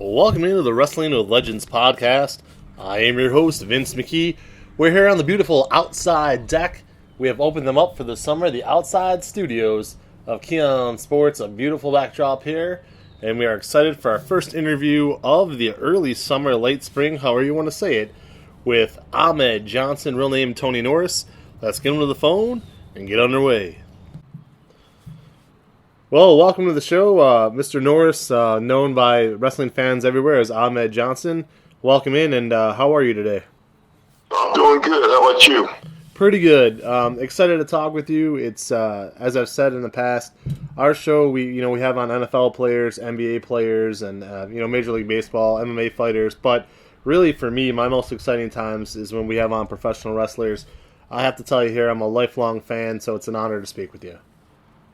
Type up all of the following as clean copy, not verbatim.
Welcome into the Wrestling with Legends podcast. I am your host, Vince McKee. We're here on the beautiful outside deck. We have opened them up for the summer, the outside studios of Keon Sports, a beautiful backdrop here. And we are excited for our first interview of the early summer, late spring, however you want to say it, with Ahmed Johnson, real name Tony Norris. Let's get him to the phone and get underway. Well, welcome to the show, Mr. Norris, known by wrestling fans everywhere as Ahmed Johnson. Welcome in, and how are you today? I'm doing good. How about you? Pretty good. Excited to talk with you. It's as I've said in the past, our show we have on NFL players, NBA players, and Major League Baseball, MMA fighters. But really, for me, my most exciting times is when we have on professional wrestlers. I have to tell you here, I'm a lifelong fan, so it's an honor to speak with you.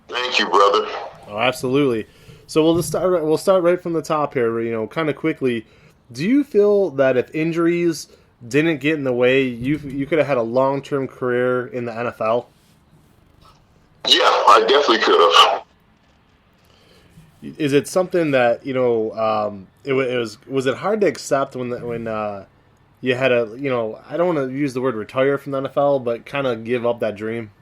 Thank you, brother. Oh, absolutely. So we'll start right from the top here. Kind of quickly. Do you feel that if injuries didn't get in the way, you could have had a long-term career in the NFL? Yeah, I definitely could have. Is it something that was it hard to accept when you had a I don't want to use the word retire from the NFL, but kind of give up that dream?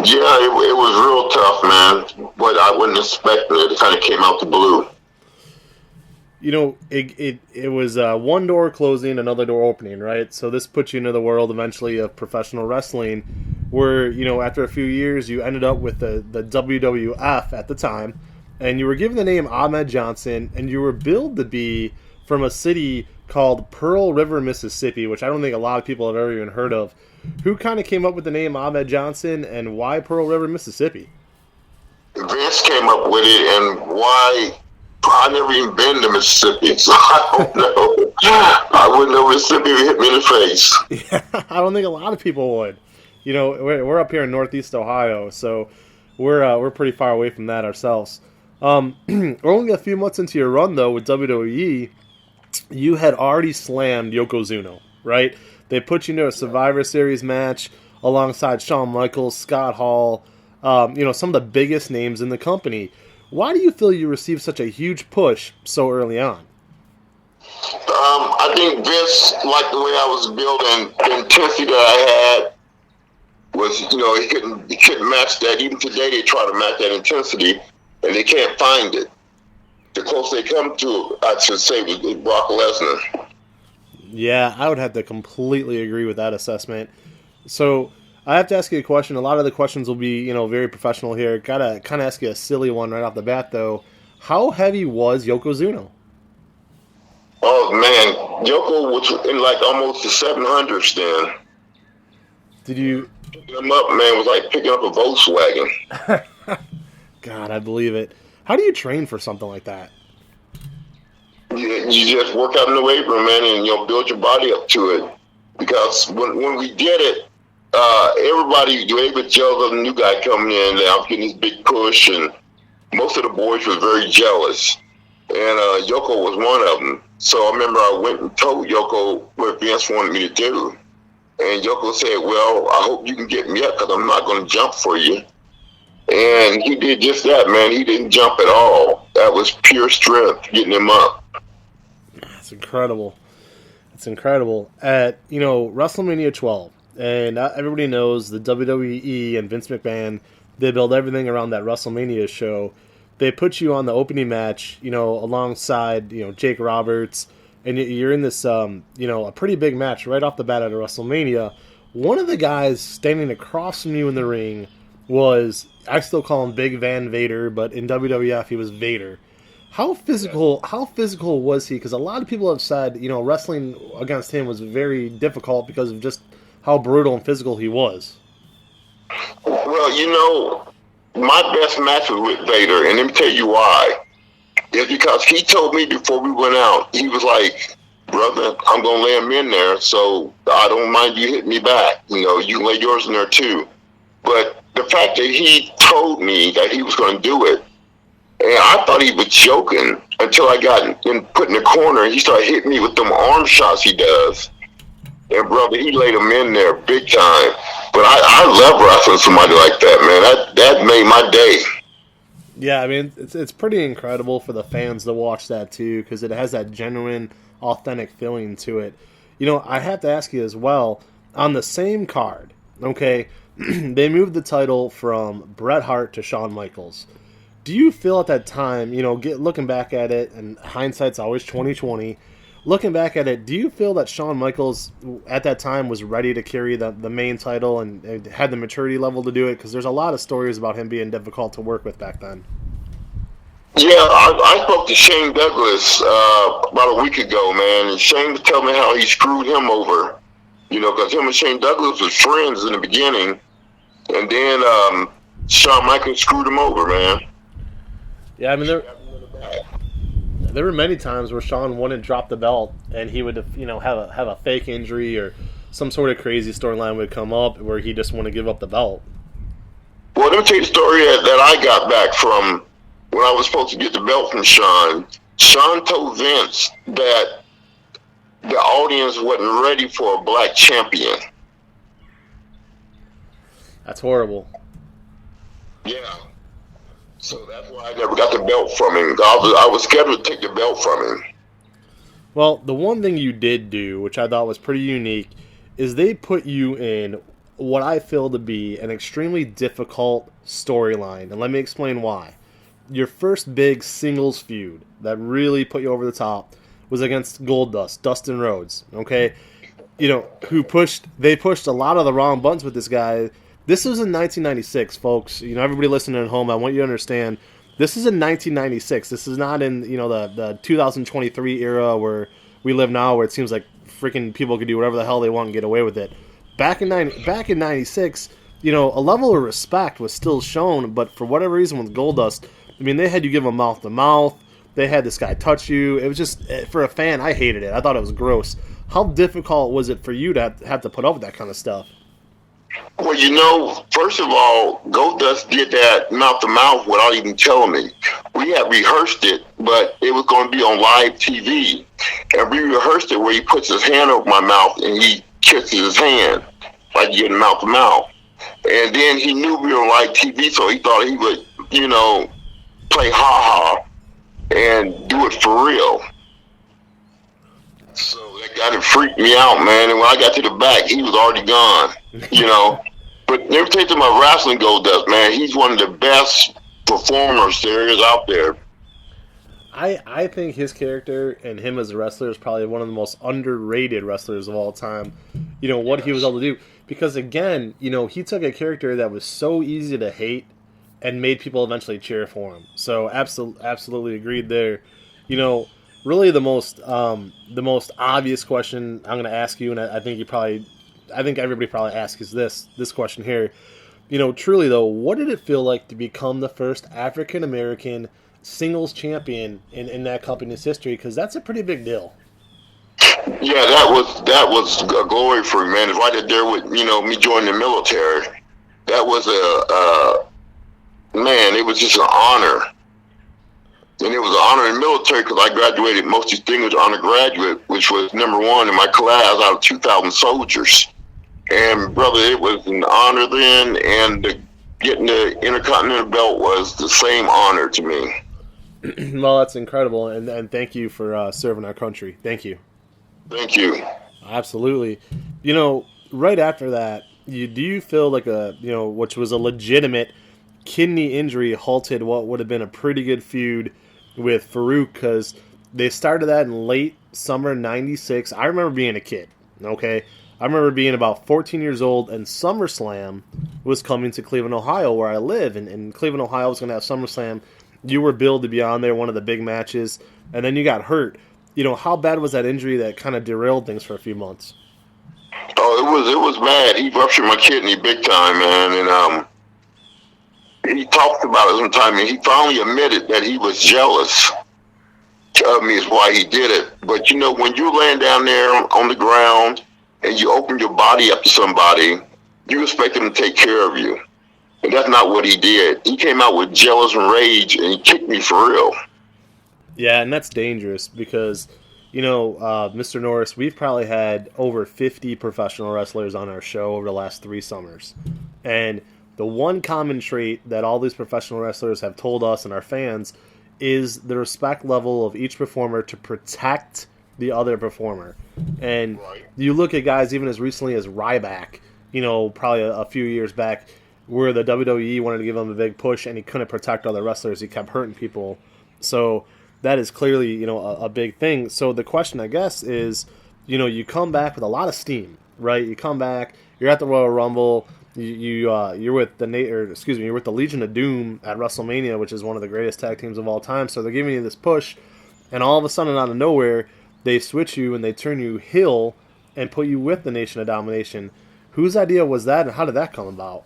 Yeah, it was real tough, man. But I wasn't expecting it. It kind of came out the blue. It was one door closing, another door opening, right? So this puts you into the world eventually of professional wrestling, where after a few years you ended up with the WWF at the time, and you were given the name Ahmed Johnson, and you were billed to be from a city called Pearl River, Mississippi, which I don't think a lot of people have ever even heard of. Who kind of came up with the name Ahmed Johnson, and why Pearl River, Mississippi? Vince came up with it, and why? I never even been to Mississippi, so I don't know. I wouldn't know Mississippi would hit me in the face. Yeah, I don't think a lot of people would. We're up here in Northeast Ohio, so we're pretty far away from that ourselves. We're only a few months into your run, though, with WWE. You had already slammed Yokozuna, right? They put you into a Survivor Series match alongside Shawn Michaels, Scott Hall, some of the biggest names in the company. Why do you feel you received such a huge push so early on? I think Vince liked the way I was building. The intensity that I had was, he couldn't match that. Even today, they try to match that intensity, and they can't find it. The closest they come to, I should say, was Brock Lesnar. Yeah, I would have to completely agree with that assessment. So I have to ask you a question. A lot of the questions will be, very professional here. Gotta kind of ask you a silly one right off the bat, though. How heavy was Yokozuna? Oh, man. Yoko was in like almost the 700s then. Did you... Picking him up, man, was like picking up a Volkswagen. God, I believe it. How do you train for something like that? You just work out in the weight room, man, and build your body up to it. Because when we did it, everybody, they would jealous of the new guy coming in. I was getting this big push, and most of the boys were very jealous. And Yoko was one of them. So I remember I went and told Yoko what Vince wanted me to do. And Yoko said, well, I hope you can get me up because I'm not going to jump for you. And he did just that, man. He didn't jump at all. That was pure strength getting him up. That's incredible. It's incredible. At, WrestleMania 12, and everybody knows the WWE and Vince McMahon, they build everything around that WrestleMania show. They put you on the opening match, alongside, Jake Roberts, and you're in this, a pretty big match right off the bat at a WrestleMania. One of the guys standing across from you in the ring was, I still call him Big Van Vader, but in WWF he was Vader. How physical was he? Because a lot of people have said, wrestling against him was very difficult because of just how brutal and physical he was. Well, my best match was with Vader, and let me tell you why. It's because he told me before we went out, he was like, brother, I'm going to lay him in there, so I don't mind you hitting me back. You can lay yours in there too. But the fact that he told me that he was going to do it, and I thought he was joking until I got put in the corner and he started hitting me with them arm shots he does. And brother, he laid him in there big time. But I love wrestling somebody like that, man. That made my day. Yeah, I mean, it's pretty incredible for the fans to watch that too, because it has that genuine, authentic feeling to it. I have to ask you as well, on the same card, okay, they moved the title from Bret Hart to Shawn Michaels. Do you feel at that time, looking back at it, and hindsight's always 2020, looking back at it, do you feel that Shawn Michaels at that time was ready to carry the main title and had the maturity level to do it? Because there's a lot of stories about him being difficult to work with back then. Yeah, I spoke to Shane Douglas about a week ago, man, and Shane was telling me how he screwed him over. Because him and Shane Douglas was friends in the beginning, and then Shawn Michaels screwed him over, man. Yeah, I mean, there were many times where Shawn wouldn't drop the belt, and he would, have a fake injury or some sort of crazy storyline would come up where he just wouldn't give up the belt. Well, let me tell you the story that I got back from when I was supposed to get the belt from Shawn. Shawn told Vince that the audience wasn't ready for a black champion. That's horrible. Yeah. So that's why I never got the belt from him. I was scheduled to take the belt from him. Well, the one thing you did do, which I thought was pretty unique, is they put you in what I feel to be an extremely difficult storyline. And let me explain why. Your first big singles feud that really put you over the top was against Goldust, Dustin Rhodes, okay? They pushed a lot of the wrong buttons with this guy. This was in 1996, folks. Everybody listening at home, I want you to understand, this is in 1996. This is not in, the 2023 era where we live now, where it seems like freaking people can do whatever the hell they want and get away with it. Back in 96, a level of respect was still shown, but for whatever reason with Goldust, I mean, they had you give them mouth to mouth. They had this guy touch you. It was just, for a fan, I hated it. I thought it was gross. How difficult was it for you to have to put up with that kind of stuff? Well, first of all, Goldust did that mouth to mouth without even telling me. We had rehearsed it, but it was going to be on live TV. And we rehearsed it where he puts his hand over my mouth and he kisses his hand, like getting mouth to mouth. And then he knew we were on live TV, so he thought he would, play ha-ha and do it for real. So that guy that freaked me out, man. And when I got to the back, he was already gone, But every time my wrestling Goldust, man, he's one of the best performers there is out there. I think his character and him as a wrestler is probably one of the most underrated wrestlers of all time. What he was able to do. Because, again, he took a character that was so easy to hate and made people eventually cheer for him. So absolutely agreed there. Really the most obvious question I'm going to ask you, and I think everybody probably asks is this question here. Truly though, what did it feel like to become the first African American singles champion in that company's history? Because that's a pretty big deal. Yeah, that was a glory for me, man. It's right there with me joining the military. That was it was just an honor. And it was an honor in the military because I graduated most distinguished honor graduate, which was number one in my class out of 2,000 soldiers. And, brother, it was an honor then, and getting the Intercontinental belt was the same honor to me. Well, that's incredible, and thank you for serving our country. Thank you. Thank you. Absolutely. Right after that, do you feel like which was a legitimate kidney injury halted what would have been a pretty good feud with Farouk, because they started that in late summer 96. I remember being a kid, okay? I remember being about 14 years old, and SummerSlam was coming to Cleveland, Ohio, where I live, and Cleveland, Ohio was going to have SummerSlam. You were billed to be on there, one of the big matches, and then you got hurt. How bad was that injury that kind of derailed things for a few months? Oh, it was bad. He ruptured my kidney big time, man, and he talked about it sometime, and he finally admitted that he was jealous of me is why he did it. But, when you're laying down there on the ground and you open your body up to somebody, you expect them to take care of you. And that's not what he did. He came out with jealous and rage, and he kicked me for real. Yeah, and that's dangerous because, Mr. Norris, we've probably had over 50 professional wrestlers on our show over the last 3 summers. And the one common trait that all these professional wrestlers have told us and our fans is the respect level of each performer to protect the other performer. And you look at guys even as recently as Ryback, probably a few years back, where the WWE wanted to give him a big push and he couldn't protect other wrestlers. He kept hurting people. So that is clearly, a big thing. So the question, I guess, is, you come back with a lot of steam, right? You come back, you're at the Royal Rumble, you're with you're with the Legion of Doom at WrestleMania, which is one of the greatest tag teams of all time. So they're giving you this push, and all of a sudden, out of nowhere, they switch you and they turn you heel and put you with the Nation of Domination. Whose idea was that, and how did that come about?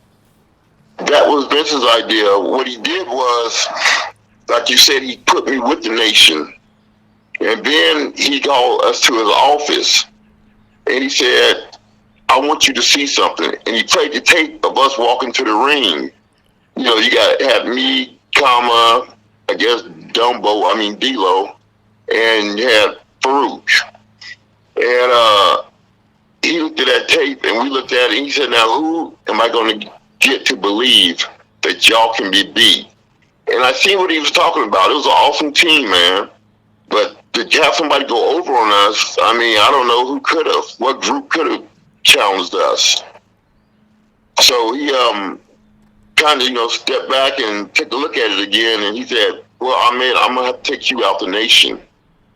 That was Vince's idea. What he did was, like you said, he put me with the Nation. And then he called us to his office. And he said, I want you to see something. And he played the tape of us walking to the ring. You got to have me, I guess D'Lo, and you had Farouk. And he looked at that tape, and we looked at it, and he said, now who am I going to get to believe that y'all can be beat? And I seen what he was talking about. It was an awesome team, man. But to have somebody go over on us, I don't know who could have. What group could have challenged us? So he kind of, stepped back and took a look at it again, and he said, well, I'm going to have to take you out the Nation.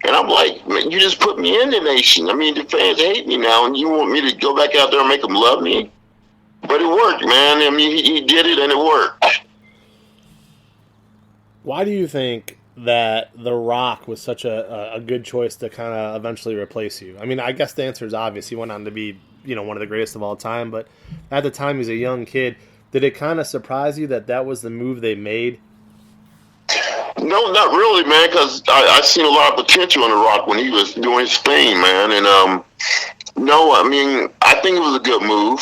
And I'm like, man, you just put me in the Nation. The fans hate me now, and you want me to go back out there and make them love me? But it worked, man. He did it, and it worked. Why do you think that The Rock was such a good choice to kind of eventually replace you? I guess the answer is obvious. He went on to be, one of the greatest of all time. But at the time, he was a young kid. Did it kind of surprise you that was the move they made? No, not really, man, because I seen a lot of potential in The Rock when he was doing his thing, man. And, I think it was a good move.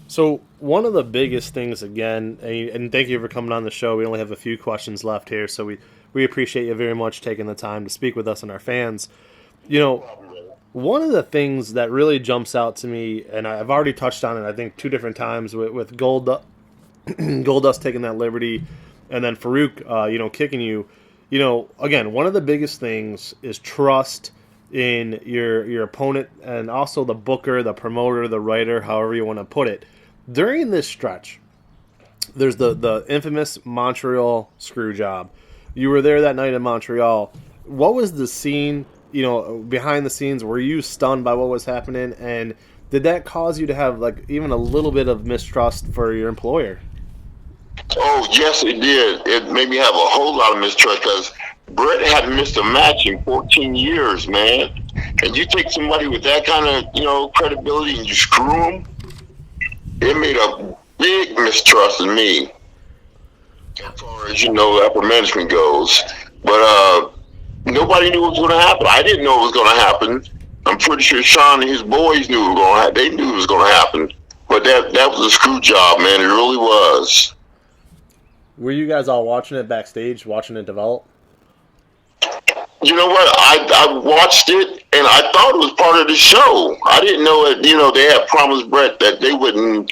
So one of the biggest things, again, and thank you for coming on the show. We only have a few questions left here, so we appreciate you very much taking the time to speak with us and our fans. One of the things that really jumps out to me, and I've already touched on it, I think, 2 different times with Goldust taking that liberty, and then Farouk, kicking you. Again, one of the biggest things is trust in your opponent, and also the booker, the promoter, the writer, however you want to put it. During this stretch, there's the infamous Montreal Screwjob. You were there that night in Montreal. What was the scene, behind the scenes? Were you stunned by what was happening? And did that cause you to have, even a little bit of mistrust for your employer? Oh, yes, it did. It made me have a whole lot of mistrust because Brett hadn't missed a match in 14 years, man. And you take somebody with that kind of, credibility and you screw them, it made a big mistrust in me as far as, upper management goes. But nobody knew what was going to happen. I didn't know it was going to happen. I'm pretty sure Shawn and his boys knew it was going to happen. They knew it was going to happen. But that was a screw job, man. It really was. Were you guys all watching it backstage, watching it develop? You know what? I watched it, and I thought it was part of the show. I didn't know it. They had promised Brett that they wouldn't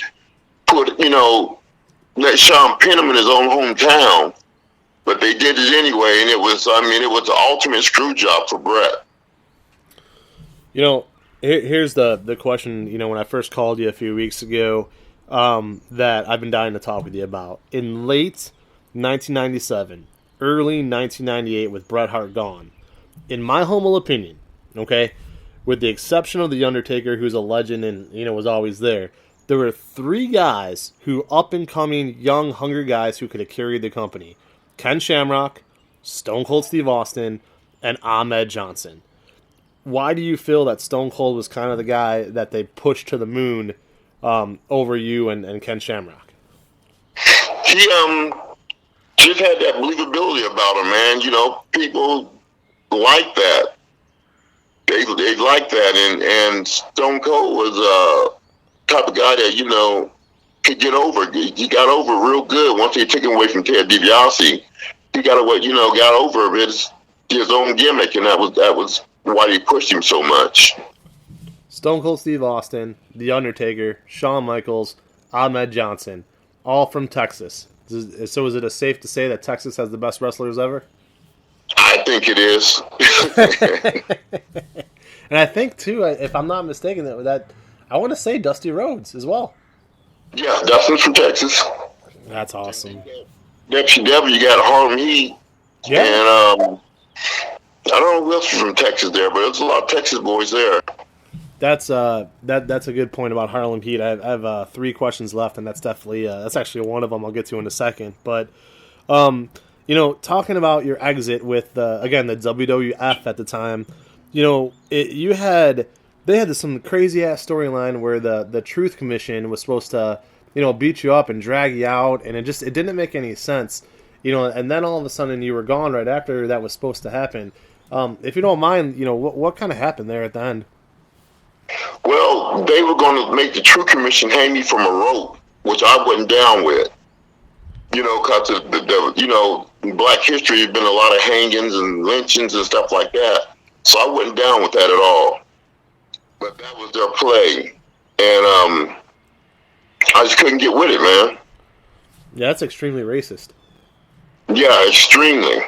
let Shawn pin him in his own hometown. But they did it anyway, and it was the ultimate screw job for Brett. Here's the question, when I first called you a few weeks ago, that I've been dying to talk with you about. In late 1997, early 1998, with Bret Hart gone, in my humble opinion, okay, with the exception of The Undertaker, who's a legend and, was always there were 3 guys who up-and-coming, young, hungry guys who could have carried the company. Ken Shamrock, Stone Cold Steve Austin, and Ahmed Johnson. Why do you feel that Stone Cold was kind of the guy that they pushed to the moon over you and Ken Shamrock? He just had that believability about him, man. People like that. They like that, and Stone Cold was type of guy that could get over. He got over real good once they took him away from Ted DiBiase. He got over his own gimmick, and that was why they pushed him so much. Stone Cold Steve Austin, The Undertaker, Shawn Michaels, Ahmed Johnson, all from Texas. So is it safe to say that Texas has the best wrestlers ever? I think it is. And I think, too, if I'm not mistaken, that I want to say Dusty Rhodes as well. Yeah, Dustin's from Texas. That's awesome. WCW got Harlem Heat. Yeah. And I don't know who else is from Texas there, but there's a lot of Texas boys there. That's a good point about Harlem Heat. I have 3 questions left, and that's definitely that's actually one of them I'll get to in a second. But talking about your exit with again the WWF at the time, they had some crazy ass storyline where the Truth Commission was supposed to beat you up and drag you out, and it didn't make any sense, and then all of a sudden you were gone right after that was supposed to happen. If you don't mind, what kind of happened there at the end? Well, they were going to make the Truth Commission hang me from a rope, which I wasn't down with. Because in Black history, there's been a lot of hangings and lynchings and stuff like that. So I wasn't down with that at all. But that was their play. And I just couldn't get with it, man. Yeah, that's extremely racist. Yeah, extremely.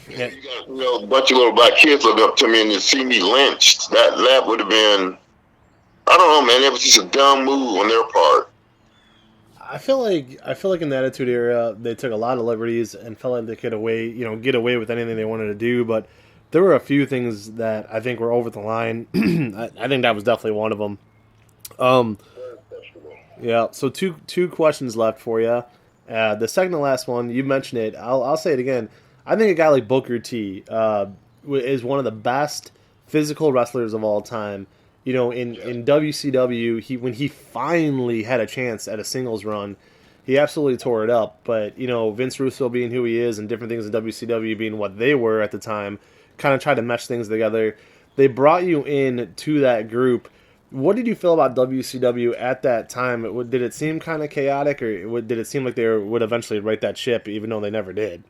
Yeah. You got a bunch of little black kids look up to me and they see me lynched. That would have been, I don't know, man. It was just a dumb move on their part. I feel like in the Attitude Era they took a lot of liberties and felt like they could get away with anything they wanted to do, but there were a few things that I think were over the line. I think that was definitely one of them. Yeah. So two questions left for you. The second to last one, you mentioned it. I'll say it again. I think a guy like Booker T is one of the best physical wrestlers of all time. In WCW, when he finally had a chance at a singles run, he absolutely tore it up. But, Vince Russo being who he is and different things in WCW being what they were at the time, kind of tried to mesh things together. They brought you in to that group. What did you feel about WCW at that time? Did it seem kind of chaotic, or did it seem like they would eventually right that ship, even though they never did?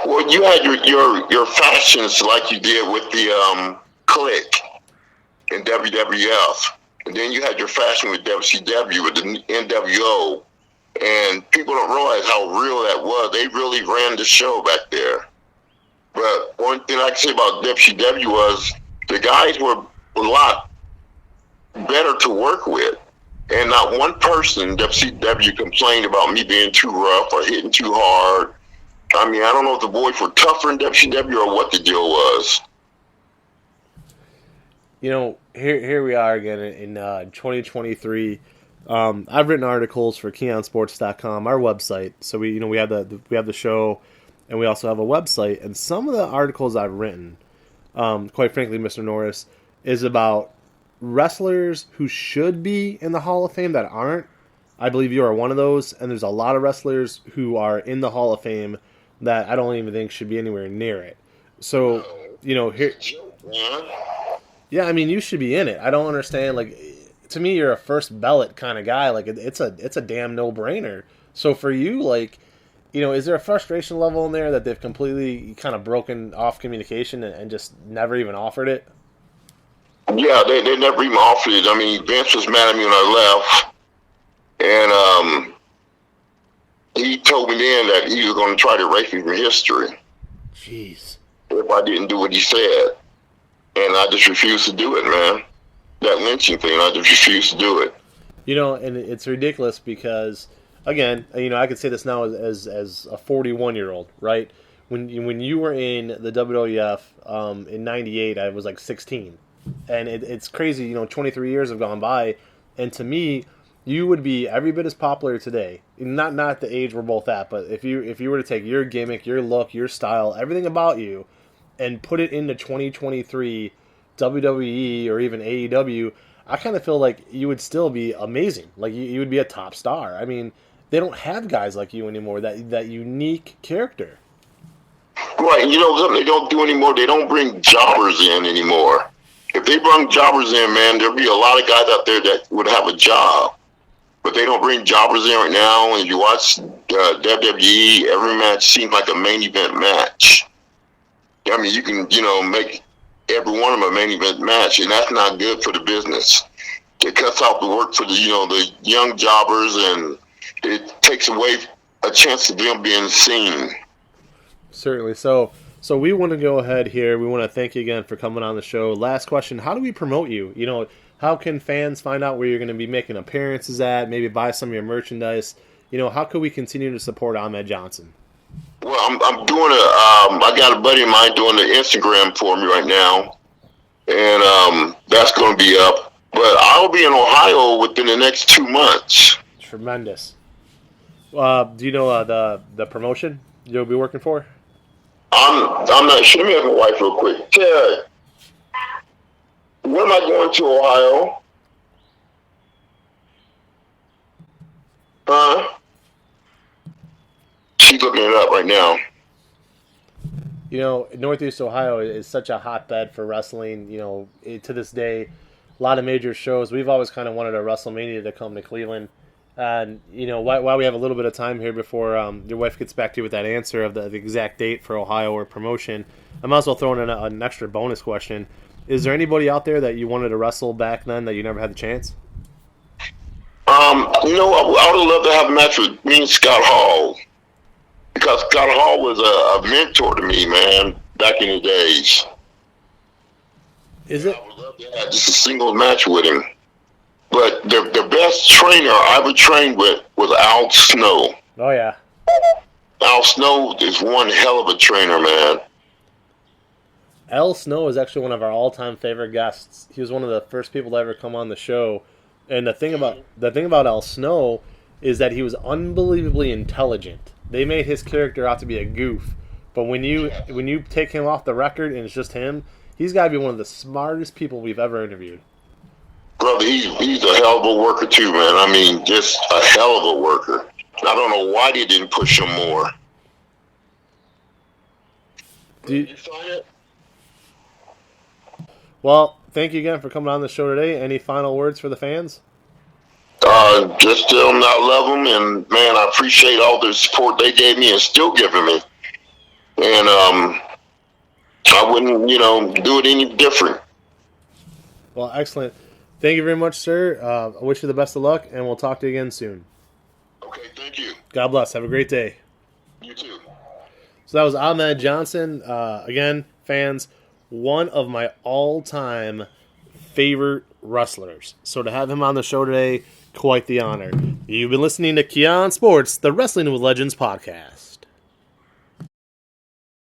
Well, you had your fashions like you did with the Click in WWF, and then you had your fashion with WCW with the NWO, and people don't realize how real that was. They really ran the show back there. But one thing I can say about WCW was the guys were a lot better to work with, and not one person in WCW complained about me being too rough or hitting too hard. I mean, I don't know if the boys were tougher in WCW or what the deal was. Here we are again in 2023. I've written articles for KeonSports.com, our website. So we have the show, and we also have a website. And some of the articles I've written, quite frankly, Mr. Norris, is about wrestlers who should be in the Hall of Fame that aren't. I believe you are one of those, and there's a lot of wrestlers who are in the Hall of Fame that I don't even think should be anywhere near it. So, here... Yeah, I mean, you should be in it. I don't understand. Like, to me, you're a first ballot kind of guy. Like, it's a damn no-brainer. So for you, like, is there a frustration level in there that they've completely kind of broken off communication and just never even offered it? Yeah, they never even offered it. I mean, Vince was mad at me when I left, and he told me then that he was going to try to erase me from history. Jeez. If I didn't do what he said. And I just refused to do it, man. That lynching thing, I just refused to do it. And it's ridiculous because, again, I could say this now as a 41-year-old, right? When you were in the WWF in '98, I was like 16, and it's crazy. 23 years have gone by, and to me, you would be every bit as popular today. Not the age we're both at, but if you were to take your gimmick, your look, your style, everything about you, and put it into 2023 WWE or even AEW, I kind of feel like you would still be amazing. Like, you would be a top star. I mean, they don't have guys like you anymore, that unique character. Right, something they don't do anymore, they don't bring jobbers in anymore. If they bring jobbers in, man, there'd be a lot of guys out there that would have a job. But they don't bring jobbers in right now. And you watch WWE, every match seems like a main event match. I mean, you can, make every one of them a main event match, and that's not good for the business. it cuts out the work for the young jobbers, and it takes away a chance of them being seen. Certainly. So we want to go ahead here. We want to thank you again for coming on the show. Last question: how do we promote you? How can fans find out where you're going to be making appearances at? Maybe buy some of your merchandise. How could we continue to support Ahmed Johnson? Well, I'm doing I got a buddy of mine doing the Instagram for me right now, and that's going to be up. But I'll be in Ohio within the next 2 months. Tremendous. Do you know the promotion you'll be working for? I'm not sure. Let me ask my wife real quick. Ted, when am I going to Ohio? She's looking it up right now. Northeast Ohio is such a hotbed for wrestling. To this day, a lot of major shows. We've always kind of wanted a WrestleMania to come to Cleveland. And, while we have a little bit of time here before your wife gets back to you with that answer of the exact date for Ohio or promotion, I might as well throw in an extra bonus question. Is there anybody out there that you wanted to wrestle back then that you never had the chance? I would love to have a match with me and Scott Hall. Because Scott Hall was a mentor to me, man, back in the days. Is it? I would love to have just a single match with him. But the best trainer I ever trained with was Al Snow. Oh, yeah. Al Snow is one hell of a trainer, man. Al Snow is actually one of our all-time favorite guests. He was one of the first people to ever come on the show. And the thing about Al Snow is that he was unbelievably intelligent. They made his character out to be a goof. But when you take him off the record and it's just him, he's got to be one of the smartest people we've ever interviewed. Brother, he's a hell of a worker too, man. I mean, just a hell of a worker. I don't know why they didn't push him more. Did you sign it? Well, thank you again for coming on the show today. Any final words for the fans? Just tell them I love them, and man, I appreciate all the support they gave me and still giving me. And I wouldn't, do it any different. Well, excellent. Thank you very much, sir. I wish you the best of luck, and we'll talk to you again soon. Okay, thank you. God bless. Have a great day. You too. So that was Ahmed Johnson. Again, fans, one of my all-time favorite wrestlers. So to have him on the show today, quite the honor. You've been listening to Keon Sports, the Wrestling with Legends podcast.